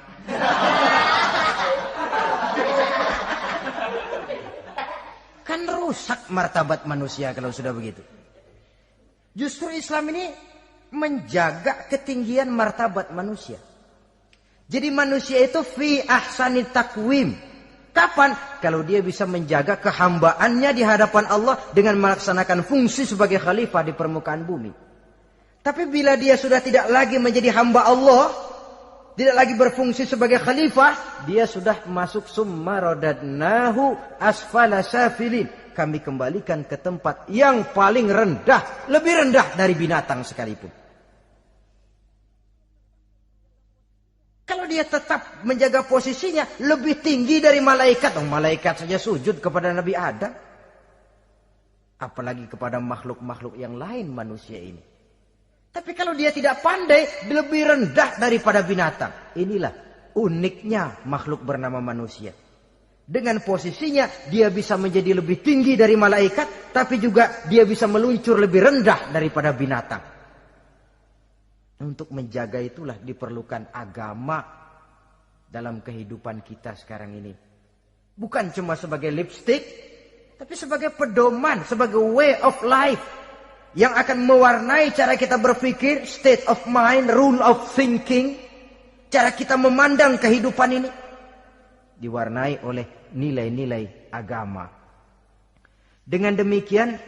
Kan rusak martabat manusia kalau sudah begitu. Justru Islam ini menjaga ketinggian martabat manusia. Jadi manusia itu fi ahsani takwim. Kapan? Kalau dia bisa menjaga kehambaannya di hadapan Allah dengan melaksanakan fungsi sebagai khalifah di permukaan bumi. Tapi bila dia sudah tidak lagi menjadi hamba Allah, tidak lagi berfungsi sebagai khalifah, dia sudah masuk summa radadnahu asfala safilin. Kami kembalikan ke tempat yang paling rendah, lebih rendah dari binatang sekalipun. Kalau dia tetap menjaga posisinya lebih tinggi dari malaikat, malaikat saja sujud kepada Nabi Adam, apalagi kepada makhluk-makhluk yang lain manusia ini. Tapi kalau dia tidak pandai, lebih rendah daripada binatang. Inilah uniknya makhluk bernama manusia. Dengan posisinya, dia bisa menjadi lebih tinggi dari malaikat, tapi juga dia bisa meluncur lebih rendah daripada binatang. Untuk menjaga itulah diperlukan agama dalam kehidupan kita sekarang ini. Bukan cuma sebagai lipstick, tapi sebagai pedoman, sebagai way of life. Yang akan mewarnai cara kita berpikir, state of mind, rule of thinking. Cara kita memandang kehidupan ini diwarnai oleh nilai-nilai agama. Dengan demikian,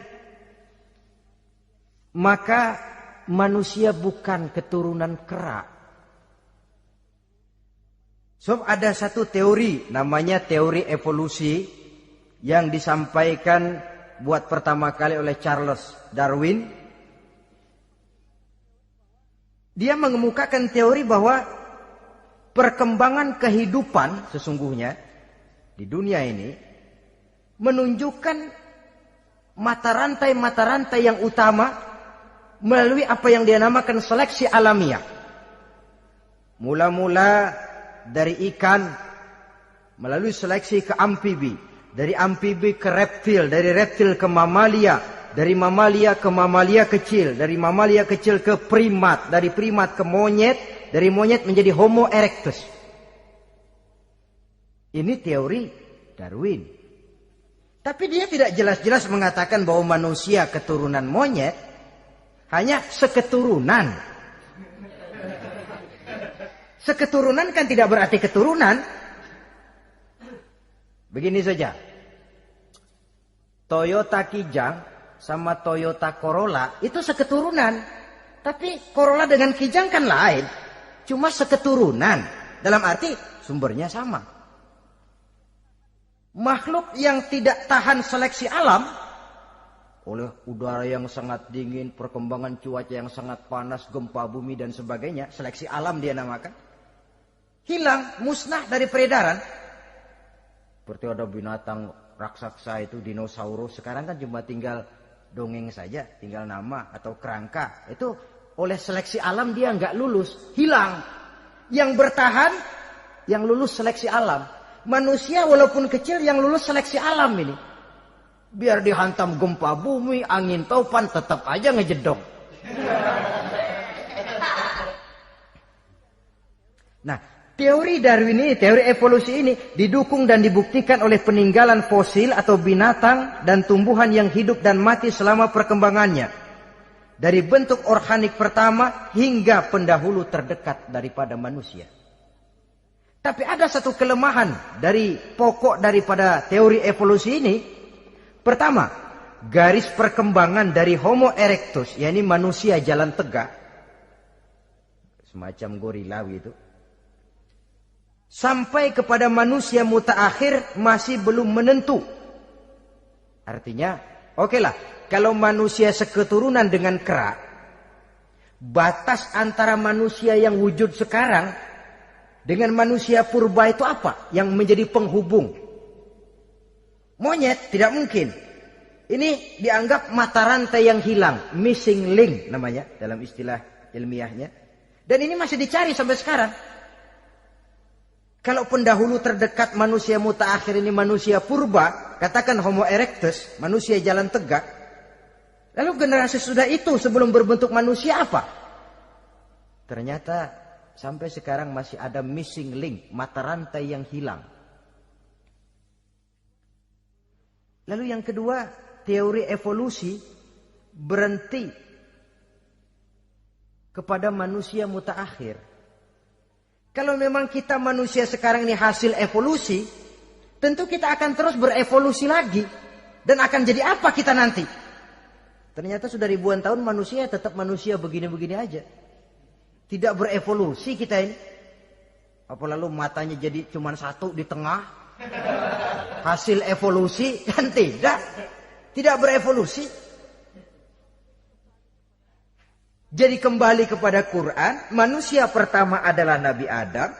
maka manusia bukan keturunan kera. So, ada satu teori, namanya teori evolusi, yang disampaikan buat pertama kali oleh Charles Darwin. Dia mengemukakan teori bahwa perkembangan kehidupan sesungguhnya di dunia ini menunjukkan mata rantai yang utama melalui apa yang dia namakan seleksi alamiah. Mula-mula dari ikan melalui seleksi ke amfibi. Dari amfibi ke reptil, dari reptil ke mamalia, dari mamalia ke mamalia kecil, dari mamalia kecil ke primat, dari primat ke monyet, dari monyet menjadi Homo erectus. Ini teori Darwin. Tapi dia tidak jelas-jelas mengatakan bahwa manusia keturunan monyet, hanya seketurunan. Seketurunan kan tidak berarti keturunan. Begini saja, Toyota Kijang sama Toyota Corolla itu seketurunan. Tapi Corolla dengan Kijang kan lain. Cuma seketurunan. Dalam arti sumbernya sama. Makhluk yang tidak tahan seleksi alam, oleh udara yang sangat dingin, perkembangan cuaca yang sangat panas, gempa bumi dan sebagainya, seleksi alam dia namakan, hilang, musnah dari peredaran. Seperti ada binatang raksasa itu, dinosaurus. Sekarang kan cuma tinggal dongeng saja, tinggal nama atau kerangka. Itu oleh seleksi alam dia nggak lulus, hilang. Yang bertahan, yang lulus seleksi alam. Manusia walaupun kecil yang lulus seleksi alam ini. Biar dihantam gempa bumi, angin topan, tetap aja ngejedok. Nah, teori Darwin ini, teori evolusi ini didukung dan dibuktikan oleh peninggalan fosil atau binatang dan tumbuhan yang hidup dan mati selama perkembangannya. Dari bentuk organik pertama hingga pendahulu terdekat daripada manusia. Tapi ada satu kelemahan dari pokok daripada teori evolusi ini. Pertama, garis perkembangan dari Homo erectus, yakni manusia jalan tegak, semacam gorilawi itu, sampai kepada manusia mutaakhir masih belum menentu. Artinya, okelah, kalau manusia seketurunan dengan kera, batas antara manusia yang wujud sekarang dengan manusia purba itu apa? Yang menjadi penghubung. Monyet tidak mungkin. Ini dianggap mata rantai yang hilang, missing link namanya dalam istilah ilmiahnya. Dan ini masih dicari sampai sekarang. Kalau pendahulu terdekat manusia mutaakhir ini manusia purba, katakan Homo erectus, manusia jalan tegak. Lalu generasi sudah itu sebelum berbentuk manusia apa? Ternyata sampai sekarang masih ada missing link, mata rantai yang hilang. Lalu yang kedua, teori evolusi berhenti kepada manusia mutaakhir. Kalau memang kita manusia sekarang ini hasil evolusi, tentu kita akan terus berevolusi lagi. Dan akan jadi apa kita nanti? Ternyata sudah ribuan tahun manusia tetap manusia begini-begini aja. Tidak berevolusi kita ini. Apa lalu matanya jadi cuma satu di tengah? Hasil evolusi? Kan tidak. Tidak berevolusi. Jadi kembali kepada Quran, manusia pertama adalah Nabi Adam.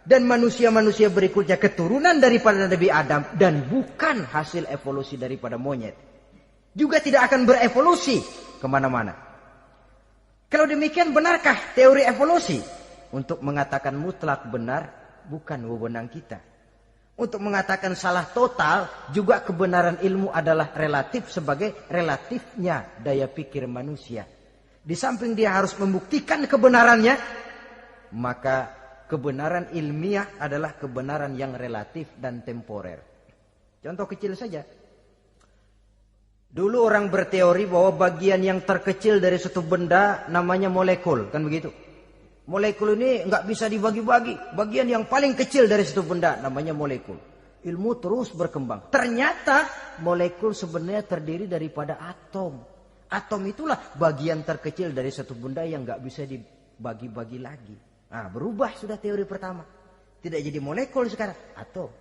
Dan manusia-manusia berikutnya keturunan daripada Nabi Adam. Dan bukan hasil evolusi daripada monyet. Juga tidak akan berevolusi kemana-mana. Kalau demikian benarkah teori evolusi? Untuk mengatakan mutlak benar bukan wewenang kita. Untuk mengatakan salah total juga kebenaran ilmu adalah relatif sebagai relatifnya daya pikir manusia. Di samping dia harus membuktikan kebenarannya, maka kebenaran ilmiah adalah kebenaran yang relatif dan temporer. Contoh kecil saja. Dulu orang berteori bahwa bagian yang terkecil dari suatu benda namanya molekul, kan begitu? Molekul ini nggak bisa dibagi-bagi. Bagian yang paling kecil dari suatu benda namanya molekul. Ilmu terus berkembang. Ternyata molekul sebenarnya terdiri daripada atom. Atom itulah bagian terkecil dari suatu benda yang nggak bisa dibagi-bagi lagi. Nah, berubah sudah teori pertama. Tidak jadi molekul sekarang, atom.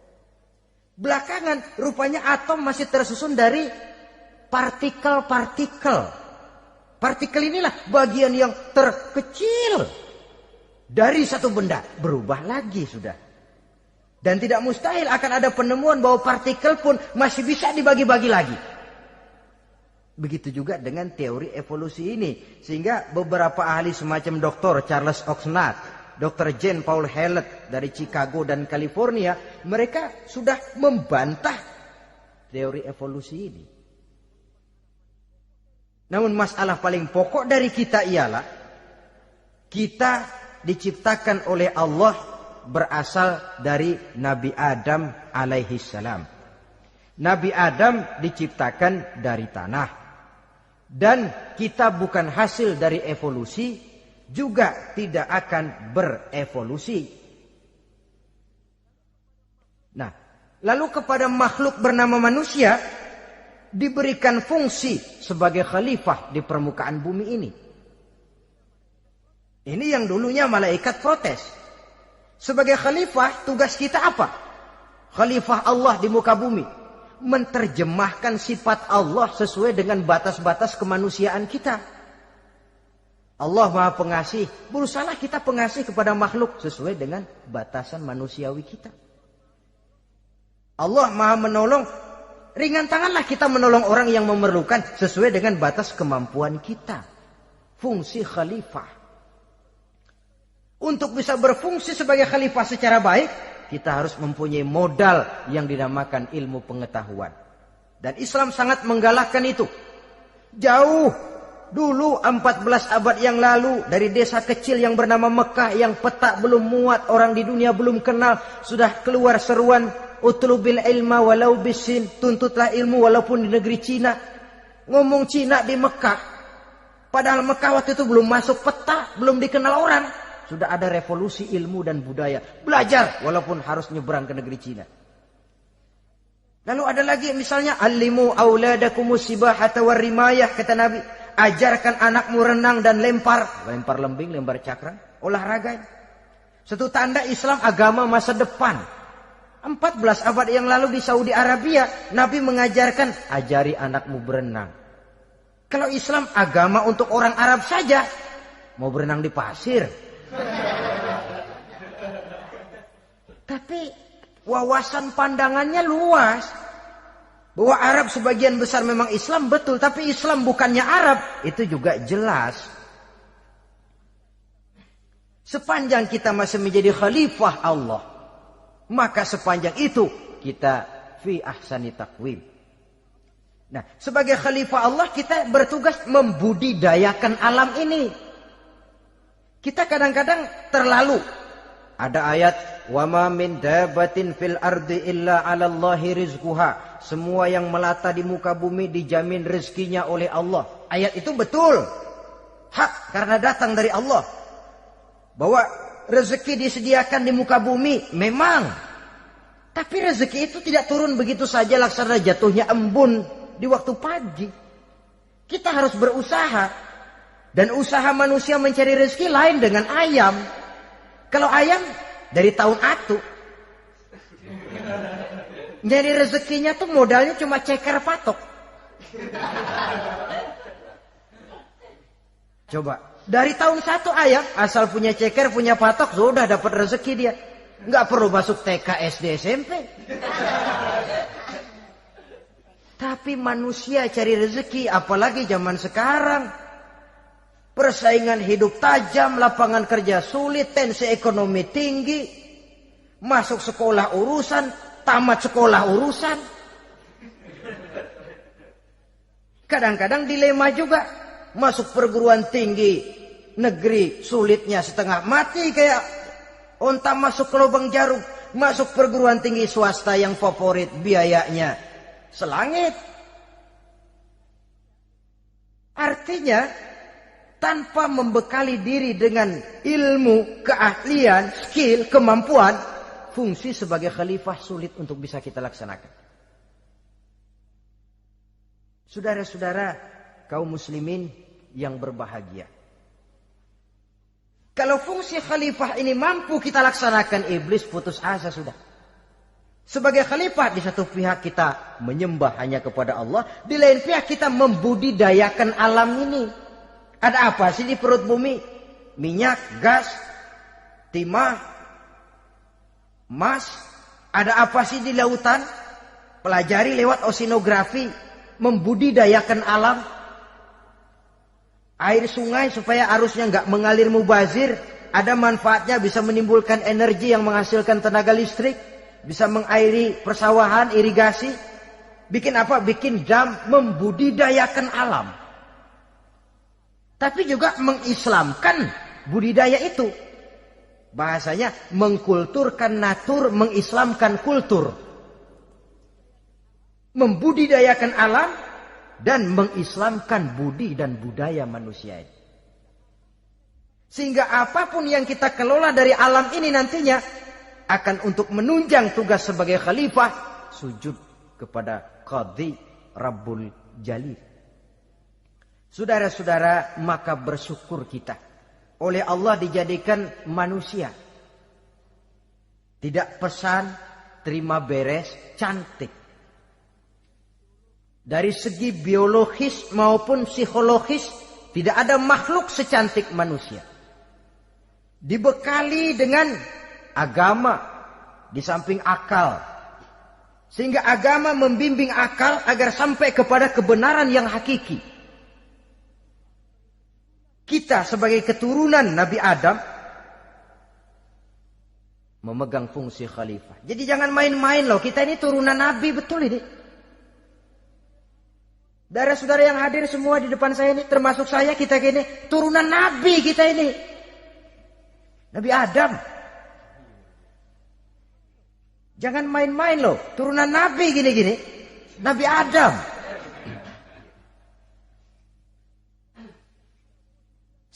Belakangan rupanya atom masih tersusun dari partikel-partikel. Partikel inilah bagian yang terkecil dari satu benda. Berubah lagi sudah. Dan tidak mustahil akan ada penemuan bahwa partikel pun masih bisa dibagi-bagi lagi. Begitu juga dengan teori evolusi ini. Sehingga beberapa ahli semacam Dr. Charles Oxnard, Dr. Jane Paul Hallett dari Chicago dan California, mereka sudah membantah teori evolusi ini. Namun masalah paling pokok dari kita ialah kita diciptakan oleh Allah berasal dari Nabi Adam alaihi salam. Nabi Adam diciptakan dari tanah. Dan kita bukan hasil dari evolusi, juga tidak akan berevolusi. Nah, lalu kepada makhluk bernama manusia diberikan fungsi sebagai khalifah di permukaan bumi ini. Ini yang dulunya malaikat protes. Sebagai khalifah, tugas kita apa? Khalifah Allah di muka bumi. Menerjemahkan sifat Allah sesuai dengan batas-batas kemanusiaan kita. Allah Maha Pengasih, berusahalah kita pengasih kepada makhluk sesuai dengan batasan manusiawi kita. Allah Maha Menolong, ringan tanganlah kita menolong orang yang memerlukan sesuai dengan batas kemampuan kita. Fungsi khalifah. Untuk bisa berfungsi sebagai khalifah secara baik, kita harus mempunyai modal yang dinamakan ilmu pengetahuan. Dan Islam sangat menggalakkan itu. Jauh dulu 14 abad yang lalu, dari desa kecil yang bernama Mekah yang peta belum muat, orang di dunia belum kenal, sudah keluar seruan utlubil ilma walau bisin, tuntutlah ilmu walaupun di negeri Cina. Ngomong Cina di Mekah, padahal Mekah waktu itu belum masuk peta, belum dikenal orang. Sudah ada revolusi ilmu dan budaya. Belajar walaupun harus nyebrang ke negeri Cina. Lalu ada lagi misalnya allimu auladakumus sibahata warrimayah, kata Nabi. Ajarkan anakmu renang dan lempar. Lempar lembing, lempar cakra. Olahraga. Satu tanda Islam agama masa depan. 14 abad yang lalu di Saudi Arabia, Nabi mengajarkan ajari anakmu berenang. Kalau Islam agama untuk orang Arab saja, mau berenang di pasir. Tapi wawasan pandangannya luas. Bahwa Arab sebagian besar memang Islam, betul. Tapi Islam bukannya Arab, itu juga jelas. Sepanjang kita masih menjadi khalifah Allah, maka sepanjang itu kita fi ahsani taqwim. Nah, sebagai khalifah Allah kita bertugas membudidayakan alam ini. Kita kadang-kadang terlalu. Ada ayat, wa ma min dabatin fil ardi illa 'alallahi rizquha. Semua yang melata di muka bumi dijamin rezekinya oleh Allah. Ayat itu betul. Hak karena datang dari Allah. Bahwa rezeki disediakan di muka bumi memang. Tapi rezeki itu tidak turun begitu saja laksana jatuhnya embun di waktu pagi. Kita harus berusaha. Dan usaha manusia mencari rezeki lain dengan ayam. Kalau ayam dari tahun atu. Jadi rezekinya tuh modalnya cuma ceker patok. Coba. Dari tahun 1 ayam asal punya ceker, punya patok, sudah dapat rezeki dia. Nggak perlu masuk TK, SD, SMP. Tapi manusia cari rezeki, apalagi zaman sekarang. Persaingan hidup tajam, lapangan kerja sulit, tensi ekonomi tinggi. Masuk sekolah urusan, tamat sekolah urusan. Kadang-kadang dilema juga. Masuk perguruan tinggi negeri sulitnya setengah mati kayak onta masuk ke lubang jarum. Masuk perguruan tinggi swasta yang favorit biayanya selangit. Artinya tanpa membekali diri dengan ilmu, keahlian, skill, kemampuan, fungsi sebagai khalifah sulit untuk bisa kita laksanakan. Saudara-saudara kaum muslimin yang berbahagia. Kalau fungsi khalifah ini mampu kita laksanakan, iblis putus asa sudah. Sebagai khalifah di satu pihak kita menyembah hanya kepada Allah, di lain pihak kita membudidayakan alam ini. Ada apa sih di perut bumi? Minyak, gas, timah, emas. Ada apa sih di lautan? Pelajari lewat oceanografi, membudidayakan alam. Air sungai supaya arusnya nggak mengalir mubazir. Ada manfaatnya, bisa menimbulkan energi yang menghasilkan tenaga listrik. Bisa mengairi persawahan, irigasi. Bikin apa? Bikin dam, membudidayakan alam. Tapi juga mengislamkan budidaya itu. Bahasanya mengkulturkan natur, mengislamkan kultur. Membudidayakan alam dan mengislamkan budi dan budaya manusia ini. Sehingga apapun yang kita kelola dari alam ini nantinya akan untuk menunjang tugas sebagai khalifah, sujud kepada Qadhi Rabbul Jalil. Saudara-saudara, maka bersyukur kita. Oleh Allah dijadikan manusia. Tidak pesan, terima beres, cantik. Dari segi biologis maupun psikologis, tidak ada makhluk secantik manusia. Dibekali dengan agama, di samping akal. Sehingga agama membimbing akal agar sampai kepada kebenaran yang hakiki. Kita sebagai keturunan Nabi Adam memegang fungsi khalifah. Jadi jangan main-main loh. Kita ini turunan Nabi, betul ini. Saudara-saudara yang hadir semua di depan saya ini, termasuk saya, kita gini, turunan Nabi kita ini. Nabi Adam. Jangan main-main loh. Turunan Nabi gini-gini. Nabi Adam.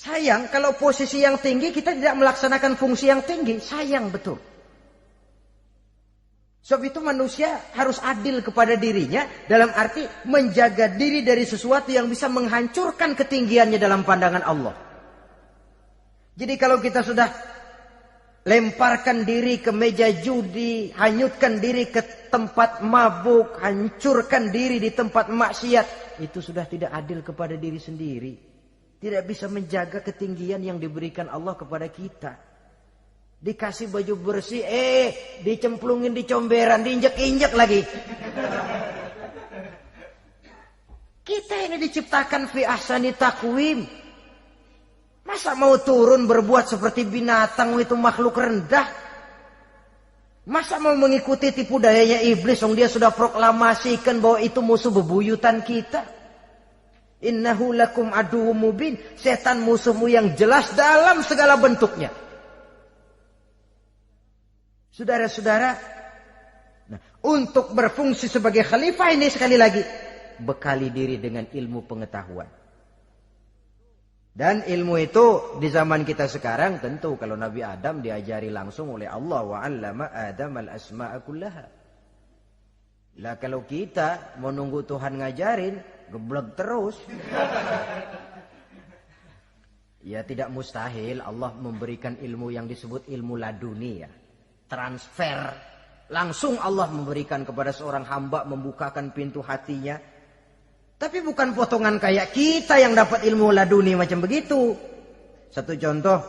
Sayang kalau posisi yang tinggi kita tidak melaksanakan fungsi yang tinggi. Sayang betul. Sebab itu manusia harus adil kepada dirinya. Dalam arti menjaga diri dari sesuatu yang bisa menghancurkan ketinggiannya dalam pandangan Allah. Jadi kalau kita sudah lemparkan diri ke meja judi, hanyutkan diri ke tempat mabuk, hancurkan diri di tempat maksiat, itu sudah tidak adil kepada diri sendiri. Tidak bisa menjaga ketinggian yang diberikan Allah kepada kita. Dikasih baju bersih, dicemplungin di comberan, diinjek-injek lagi. Kita ini diciptakan fi ahsani taqwim. Masa mau turun berbuat seperti binatang, itu makhluk rendah? Masa mau mengikuti tipu dayanya iblis, dia sudah proklamasikan bahwa itu musuh bebuyutan kita? Innahu lakum aduwwum mubin. Setan musuhmu yang jelas dalam segala bentuknya. Saudara-saudara, nah, untuk berfungsi sebagai khalifah ini sekali lagi bekali diri dengan ilmu pengetahuan. Dan ilmu itu di zaman kita sekarang tentu kalau Nabi Adam diajari langsung oleh Allah, wa 'allama Adam al-asma'a kullaha. Lah kalau kita mau nunggu Tuhan ngajarin, geblek terus. Ya tidak mustahil Allah memberikan ilmu yang disebut ilmu laduni ya. Transfer. Langsung Allah memberikan kepada seorang hamba, membukakan pintu hatinya. Tapi bukan potongan kayak kita yang dapat ilmu laduni macam begitu. Satu contoh.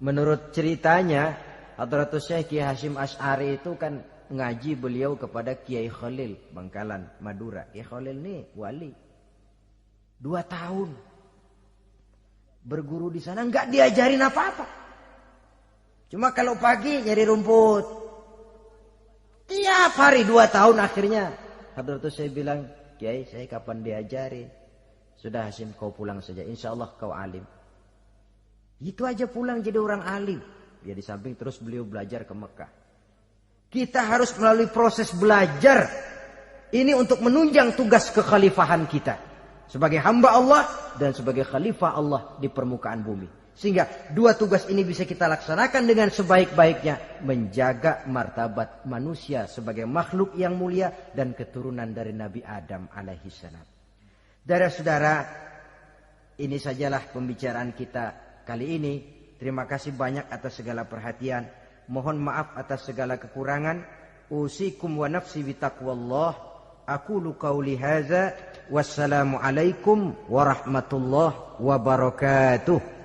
Menurut ceritanya, Hadratus Syekh Kiai Hasyim Asy'ari itu kan ngaji beliau kepada Kiai Khalil Bangkalan, Madura. Kiai Khalil ini wali. 2 tahun. Berguru di sana enggak diajarin apa-apa. Cuma kalau pagi nyari rumput. Tiap hari 2 tahun akhirnya Hadratus Syekh bilang, Kiai saya kapan diajarin? Sudah Hasyim kau pulang saja. Insya Allah kau alim. Itu aja pulang jadi orang alim. Ya di samping terus beliau belajar ke Mekah. Kita harus melalui proses belajar. Ini untuk menunjang tugas kekhalifahan kita. Sebagai hamba Allah dan sebagai khalifah Allah di permukaan bumi. Sehingga 2 tugas ini bisa kita laksanakan dengan sebaik-baiknya. Menjaga martabat manusia sebagai makhluk yang mulia dan keturunan dari Nabi Adam alaihissalam. Saudara-saudara, ini sajalah pembicaraan kita kali ini. Terima kasih banyak atas segala perhatian. Mohon maaf atas segala kekurangan. Usikum wa nafsi bitaqwallah. Aqulu qauli hadza. Wassalamualaikum warahmatullahi wabarakatuh.